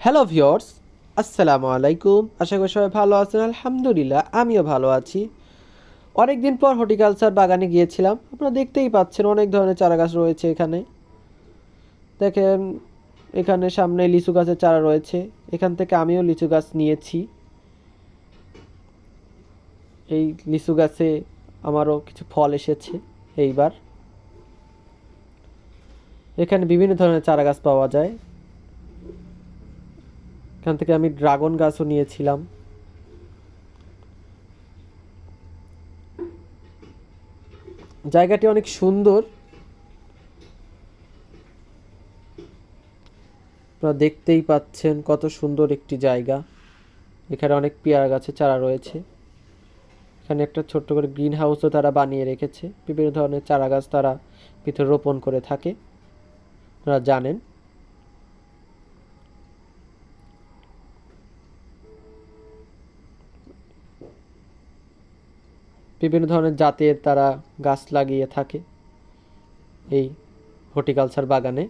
Hello viewers, আসসালামু আলাইকুম। আশা করি সবাই ভালো আছেন। আলহামদুলিল্লাহ আমিও ভালো আছি। অনেক দিন পর হর্টিকালচার বাগানে গিয়েছিলাম। আপনারা দেখতেই পাচ্ছেন অনেক ধরনের চারা গাছ রয়েছে এখানে। দেখেন, এখানে সামনে লিচু গাছের চারা রয়েছে। এখান থেকে আমিও লিচু গাছ নিয়েছি। এই লিচু গাছে আমারও কিছু ফল এসেছে এইবার। এখানে বিভিন্ন ধরনের চারা গাছ পাওয়া যায়। এখান থেকে আমি ড্রাগন গাছও নিয়েছিলাম। জায়গাটি অনেক সুন্দর, আপনারা দেখতেই পাচ্ছেন কত সুন্দর একটি জায়গা। এখানে অনেক পেয়ারা গাছের চারা রয়েছে। এখানে একটা ছোট্ট করে গ্রিন হাউসও তারা বানিয়ে রেখেছে। বিভিন্ন ধরনের চারা গাছ তারা ভিতরে রোপণ করে থাকে, আপনারা জানেন। বিভিন্ন ধরনের জাতের তারা গাছ লাগিয়ে থাকে এই হর্টিকালচার বাগানে।